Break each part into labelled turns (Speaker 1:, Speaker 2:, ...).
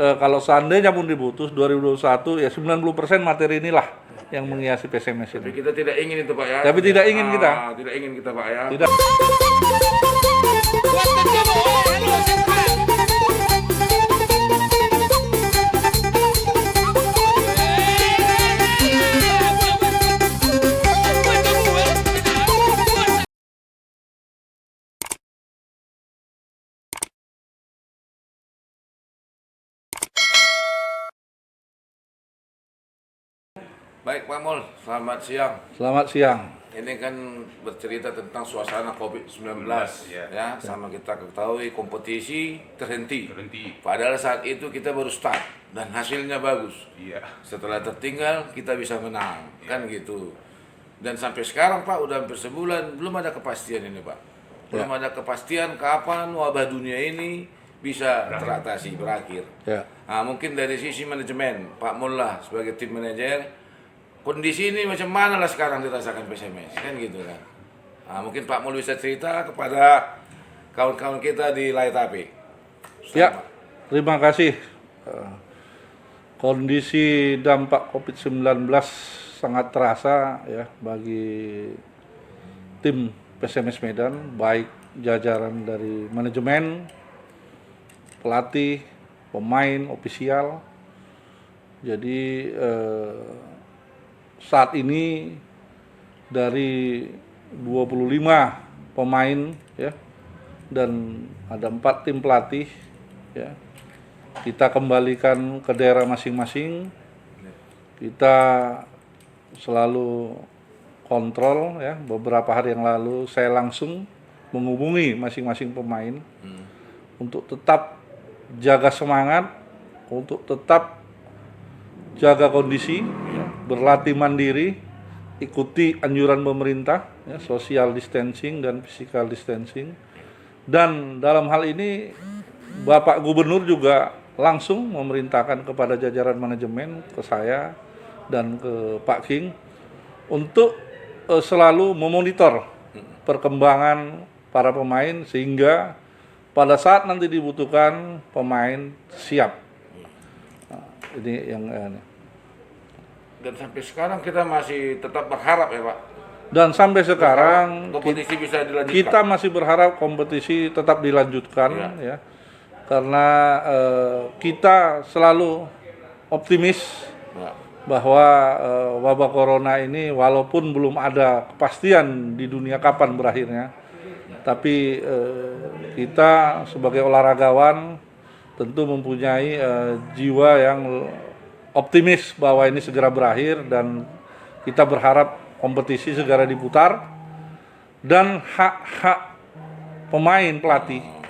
Speaker 1: kalau seandainya pun diputus 2021 ya 90% materi inilah yang menghiasi PSMS
Speaker 2: Tapi
Speaker 1: ini.
Speaker 2: kita tidak ingin itu Pak ya.
Speaker 1: Tapi tidak ingin kita.
Speaker 2: Tidak ingin kita Pak ya.
Speaker 1: Tidak.
Speaker 2: Baik Pak Mul, selamat siang.
Speaker 1: Selamat siang.
Speaker 2: Ini kan bercerita tentang suasana COVID-19 ya. Sama kita ketahui kompetisi terhenti. Padahal saat itu kita baru start dan hasilnya bagus.
Speaker 3: Iya.
Speaker 2: Setelah tertinggal kita bisa menang, kan gitu. Dan sampai sekarang Pak udah hampir sebulan belum ada kepastian ini Pak. Belum ada kepastian kapan wabah dunia ini bisa teratasi, berakhir.
Speaker 1: Ya.
Speaker 2: Nah, mungkin dari sisi manajemen Pak Mul lah sebagai tim manajer, kondisi ini macam mana lah sekarang dirasakan PSMS, kan gitu kan. Nah, mungkin Pak Mul bisa cerita kepada kawan-kawan kita di Layar HP.
Speaker 1: Ya, terima kasih. Kondisi dampak COVID-19 sangat terasa ya bagi tim PSMS Medan, baik jajaran dari manajemen, pelatih, pemain, ofisial. Jadi saat ini dari 25 pemain ya dan ada 4 tim pelatih ya, kita kembalikan ke daerah masing-masing. Kita selalu kontrol ya. Beberapa hari yang lalu saya langsung menghubungi masing-masing pemain untuk tetap jaga semangat, untuk tetap jaga kondisi, ya, berlatih mandiri, ikuti anjuran pemerintah, ya, social distancing dan physical distancing. Dan dalam hal ini Bapak Gubernur juga langsung memerintahkan kepada jajaran manajemen, ke saya dan ke Pak King untuk selalu memonitor perkembangan para pemain sehingga pada saat nanti dibutuhkan pemain siap. Nah, ini yang
Speaker 2: Dan sampai sekarang kita masih tetap berharap ya Pak.
Speaker 1: dan sampai sekarang
Speaker 2: kompetisi bisa dilanjutkan.
Speaker 1: kita masih berharap kompetisi tetap dilanjutkan ya. Karena kita selalu optimis bahwa wabah corona ini walaupun belum ada kepastian di dunia kapan berakhirnya, tapi kita sebagai olahragawan tentu mempunyai jiwa yang optimis bahwa ini segera berakhir dan kita berharap kompetisi segera diputar dan hak-hak pemain pelatih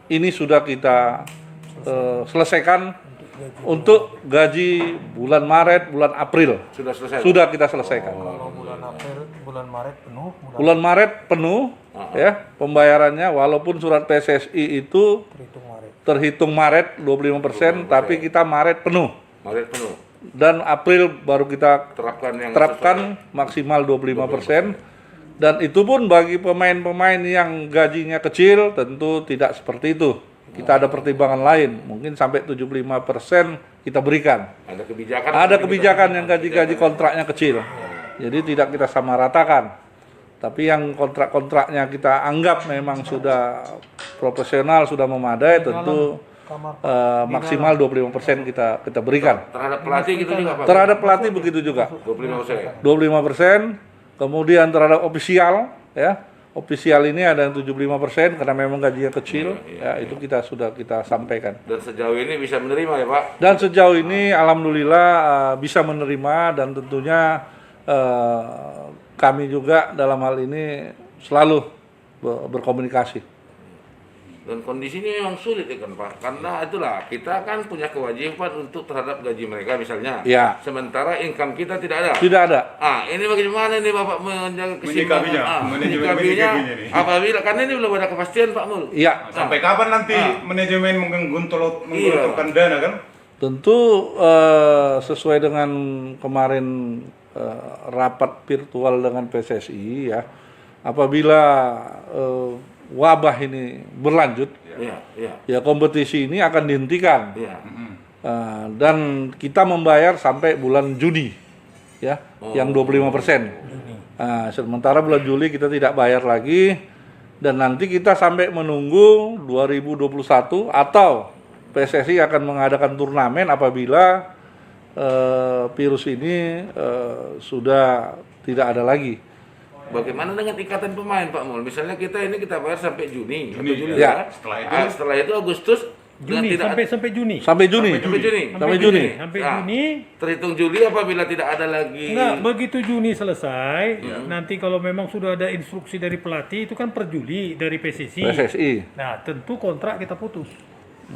Speaker 1: ini sudah kita selesaikan untuk gaji bulan Maret, bulan April.
Speaker 2: Sudah selesai.
Speaker 1: Sudah kita selesaikan.
Speaker 4: Kalau bulan Maret penuh.
Speaker 1: Bulan Maret penuh ya pembayarannya walaupun surat PSSI itu terhitung Maret 25%, tapi kita Maret penuh.
Speaker 2: Maret penuh.
Speaker 1: Dan April baru kita
Speaker 2: terapkan
Speaker 1: maksimal 25%. Dan itu pun bagi pemain-pemain yang gajinya kecil tentu tidak seperti itu. Kita ada pertimbangan lain, mungkin sampai 75% kita berikan.
Speaker 2: Ada
Speaker 1: kebijakan yang gaji-gaji kontraknya kecil. Jadi tidak kita samaratakan. Tapi yang kontrak-kontraknya kita anggap memang sudah profesional, sudah memadai, tentu maksimal 25% kita berikan.
Speaker 2: Terhadap pelatih gitu juga Pak?
Speaker 1: Terhadap pelatih begitu juga.
Speaker 2: 25%.
Speaker 1: 25%. Kemudian terhadap ofisial, ya, ofisial ini ada yang 75% karena memang gajinya kecil, ya itu sudah kita sampaikan.
Speaker 2: Dan sejauh ini bisa menerima ya Pak?
Speaker 1: Dan sejauh ini alhamdulillah bisa menerima dan tentunya kami juga dalam hal ini selalu berkomunikasi.
Speaker 2: Dan kondisi ini memang sulit ya kan Pak, karena itulah kita kan punya kewajiban untuk terhadap gaji mereka misalnya.
Speaker 1: Ya.
Speaker 2: Sementara income kita tidak ada.
Speaker 1: Tidak ada.
Speaker 2: Ini bagaimana nih Bapak menjaga keseimbangan?
Speaker 3: Menyikapinya.
Speaker 2: Apabila karena ini belum ada kepastian Pak Mul.
Speaker 1: Iya.
Speaker 3: Sampai kapan nanti manajemen menggelontorkan dana kan?
Speaker 1: Tentu sesuai dengan kemarin rapat virtual dengan PSSI ya. Apabila wabah ini berlanjut,
Speaker 2: Iya, iya,
Speaker 1: ya kompetisi ini akan dihentikan.
Speaker 2: iya.
Speaker 1: Dan kita membayar sampai bulan Juni, ya, yang 25%. Sementara bulan Juli kita tidak bayar lagi, dan nanti kita sampai menunggu 2021 atau PSSI akan mengadakan turnamen apabila virus ini sudah tidak ada lagi.
Speaker 2: Bagaimana dengan ikatan pemain Pak Mul? Misalnya kita bayar sampai Juni, atau Juli
Speaker 1: ya.
Speaker 2: ya. Setelah itu Agustus dengan
Speaker 4: Juni
Speaker 2: tidak
Speaker 4: sampai Juni.
Speaker 1: Sampai Juni.
Speaker 2: sampai Juni.
Speaker 1: Sampai Juni.
Speaker 4: Sampai
Speaker 2: Nah,
Speaker 4: Juni.
Speaker 2: Terhitung Juli apabila tidak ada lagi.
Speaker 4: Enggak, begitu Juni selesai, nanti kalau memang sudah ada instruksi dari pelatih itu kan per Juli dari PSSI.
Speaker 1: PSSI.
Speaker 4: Nah, tentu kontrak kita putus.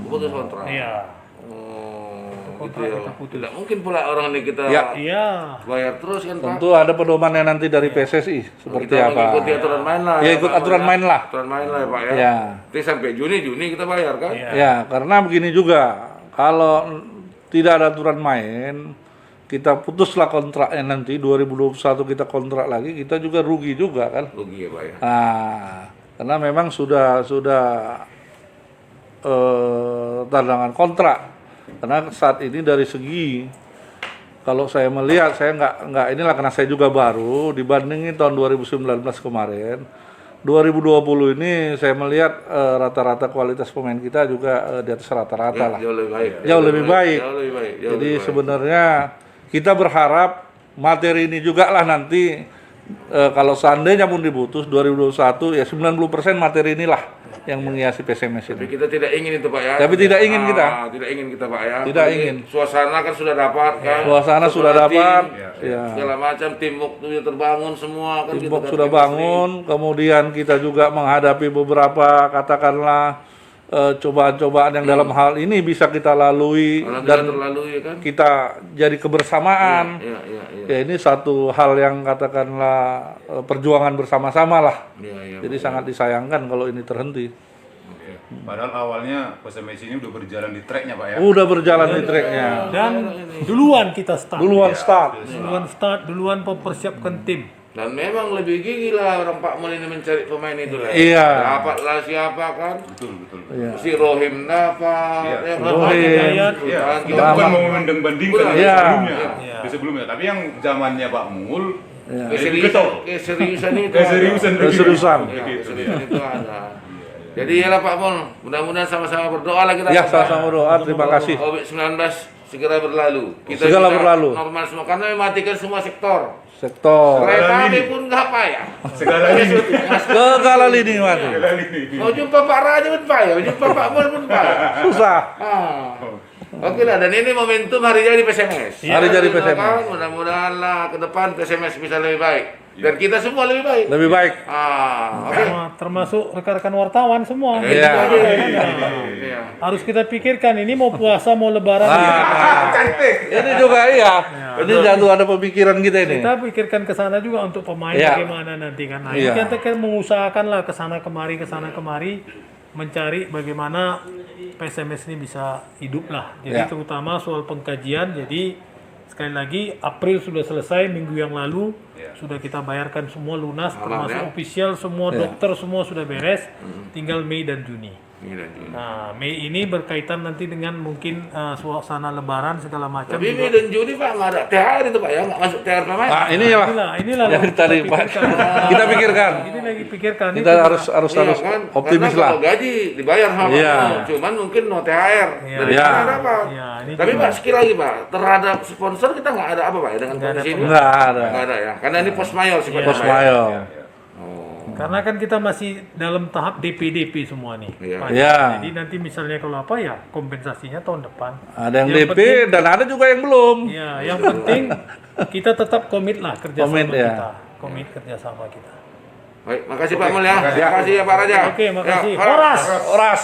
Speaker 2: Putus kontrak.
Speaker 4: Iya.
Speaker 2: Oh, gitu
Speaker 4: Kontrak
Speaker 2: ya.
Speaker 4: kita putus.
Speaker 2: Tidak mungkin pula orang ini kita
Speaker 1: Ya.
Speaker 4: Iya.
Speaker 2: bayar terus kan Pak.
Speaker 1: Tentu ada pedomannya nanti dari PSSI seperti
Speaker 2: Kita
Speaker 1: apa.
Speaker 2: mengikuti aturan main lah.
Speaker 1: Ya, ikut
Speaker 2: Pak,
Speaker 1: aturan
Speaker 2: ya.
Speaker 1: main lah.
Speaker 2: Aturan main lah ya Pak ya.
Speaker 1: Ya.
Speaker 2: Jadi sampai Juni kita bayar kan?
Speaker 4: Iya.
Speaker 1: Ya, karena begini juga, kalau tidak ada aturan main, kita putuslah kontraknya nanti 2021 kita kontrak lagi, kita juga rugi juga kan.
Speaker 2: Rugi ya Pak ya.
Speaker 1: Karena memang sudah tandangan kontrak. Karena saat ini dari segi, kalau saya melihat, saya nggak inilah karena saya juga baru dibandingin tahun 2019 kemarin. 2020 ini saya melihat rata-rata kualitas pemain kita juga di atas rata-rata lah.
Speaker 2: Jauh lebih baik.
Speaker 1: Jauh lebih baik.
Speaker 2: Jauh lebih baik. Jauh
Speaker 1: Jadi
Speaker 2: lebih baik.
Speaker 1: sebenarnya kita berharap materi ini juga lah nanti kalau seandainya pun diputus 2021 ya 90% materi inilah yang menghiasi PSMS
Speaker 2: Tapi
Speaker 1: ini.
Speaker 2: kita tidak ingin itu Pak ya.
Speaker 1: Tapi tidak ingin kita.
Speaker 2: Tidak ingin kita Pak ya.
Speaker 1: Tidak
Speaker 2: Jadi
Speaker 1: ingin.
Speaker 2: Suasana kan sudah dapat kan.
Speaker 1: Suasana sudah
Speaker 2: Pelatih,
Speaker 1: dapat, ya.
Speaker 2: segala macam teamwork sudah terbangun semua kan. gitu
Speaker 1: Timbok
Speaker 2: kan,
Speaker 1: sudah
Speaker 2: chemistry.
Speaker 1: bangun, kemudian kita juga menghadapi beberapa katakanlah cobaan-cobaan yang dalam hal ini bisa kita lalui
Speaker 2: Kalau
Speaker 1: dan
Speaker 2: tidak terlalu ya kan.
Speaker 1: kita jadi kebersamaan.
Speaker 2: Iya, iya, iya.
Speaker 1: Ya ini satu hal yang katakanlah perjuangan bersama-sama lah.
Speaker 2: Iya, iya.
Speaker 1: Jadi sangat disayangkan kalau ini terhenti.
Speaker 3: Oke. Padahal awalnya PSMS ini udah berjalan di tracknya Pak ya.
Speaker 1: Udah berjalan di tracknya.
Speaker 4: Dan duluan kita start.
Speaker 1: Duluan start.
Speaker 4: Duluan mempersiapkan tim.
Speaker 2: Dan memang lebih gigi lah orang Pak Mul ini mencari pemain itu lah.
Speaker 1: Iya.
Speaker 2: Dapatlah siapa kan?
Speaker 3: Betul, betul.
Speaker 1: Iya.
Speaker 2: Si Rohim dapat.
Speaker 3: Iya.
Speaker 2: ya kan?
Speaker 1: Rohim.
Speaker 4: Hidayat.
Speaker 3: Iya,
Speaker 2: Kan
Speaker 3: kita bukan mau membanding-bandingkan di
Speaker 1: Iya.
Speaker 3: sebelumnya.
Speaker 4: Iya.
Speaker 3: Di sebelumnya, tapi yang zamannya Pak Mul
Speaker 1: Iya.
Speaker 2: Keseriusan itu.
Speaker 3: keseriusan
Speaker 2: ada.
Speaker 1: Keseriusan.
Speaker 2: Ya, keseriusan itu ada. Jadi ya Pak Mul, mudah-mudahan sama-sama berdoa lah kita.
Speaker 1: Ya, sama-sama berdoa. Terima kasih.
Speaker 2: COVID-19 segera berlalu. Kita
Speaker 1: Segera
Speaker 2: bisa
Speaker 1: berlalu.
Speaker 2: normal semua karena mematikan semua sektor.
Speaker 1: Sektor.
Speaker 2: Kereta api pun nggak payah.
Speaker 3: Segala ini.
Speaker 1: Segala lini mati.
Speaker 3: Segala ini.
Speaker 2: Mau jumpa Pak Raja pun payah, mau jumpa Pak Mul pun payah.
Speaker 1: Susah.
Speaker 2: Oke lah, dan ini momentum hari jadi PSMS.
Speaker 1: Hari jadi PSMS.
Speaker 2: Mudah-mudahan lah ke depan PSMS bisa lebih baik. Dan kita semua lebih baik.
Speaker 1: Lebih baik.
Speaker 2: Oke.
Speaker 4: Termasuk rekan-rekan wartawan semua.
Speaker 2: Itu
Speaker 1: Iya.
Speaker 2: aja. Iya.
Speaker 4: Harus kita pikirkan ini mau puasa mau lebaran.
Speaker 1: Ini juga iya. Ini jatuh ada pemikiran kita ini.
Speaker 4: Kita pikirkan ke sana juga untuk pemain
Speaker 1: Iya.
Speaker 4: bagaimana nanti kan. Nah,
Speaker 1: Iya.
Speaker 4: kita kan mengusahakan lah ke sana kemari mencari bagaimana PSMS ini bisa hidup lah. Jadi
Speaker 1: Iya.
Speaker 4: terutama soal pengkajian. Jadi sekali lagi April sudah selesai minggu yang lalu sudah kita bayarkan semua lunas termasuk official semua dokter semua sudah beres. Tinggal Mei dan Juni. Nah, Mei ini berkaitan nanti dengan mungkin suasana lebaran segala macam.
Speaker 2: Tapi Mei dan Juni Pak nggak ada THR itu Pak ya, nggak masuk THR pemain.
Speaker 1: Nah, inilah
Speaker 4: Inilah
Speaker 1: yang tadi Pak. Kita pikirkan.
Speaker 4: Ini lagi pikirkan.
Speaker 1: Kita harus
Speaker 2: Iya kan?
Speaker 1: optimis
Speaker 2: Karena
Speaker 1: lah.
Speaker 2: kalau gaji dibayar sama
Speaker 1: Iya.
Speaker 2: Pak, cuman mungkin no THR. Dari
Speaker 1: Iya.
Speaker 2: mana dapat?
Speaker 4: Iya, ini
Speaker 2: Tapi
Speaker 4: juga.
Speaker 2: Pak sekali lagi Pak, terhadap sponsor kita nggak ada apa Pak ya dengan kondisi ini?
Speaker 1: Enggak ada.
Speaker 2: Nggak ada ya, karena ini pos mayor sifatnya.
Speaker 1: Pos
Speaker 2: Pak, ya?
Speaker 1: mayor.
Speaker 4: Karena kan kita masih dalam tahap DP semua nih.
Speaker 2: Iya.
Speaker 4: Pak.
Speaker 1: Iya.
Speaker 4: Jadi nanti misalnya kalau apa ya kompensasinya tahun depan.
Speaker 1: Ada yang
Speaker 4: Yang
Speaker 1: DP dan ada juga yang belum.
Speaker 4: Ya, yang penting kita tetap komit lah kerjasama
Speaker 1: Komit, ya.
Speaker 4: kita. Komit kerjasama kita.
Speaker 2: Baik, makasih Pak Mul ya. Makasih ya Pak Raja.
Speaker 4: Oke, makasih.
Speaker 2: Ya,
Speaker 4: Horas.
Speaker 1: Oras.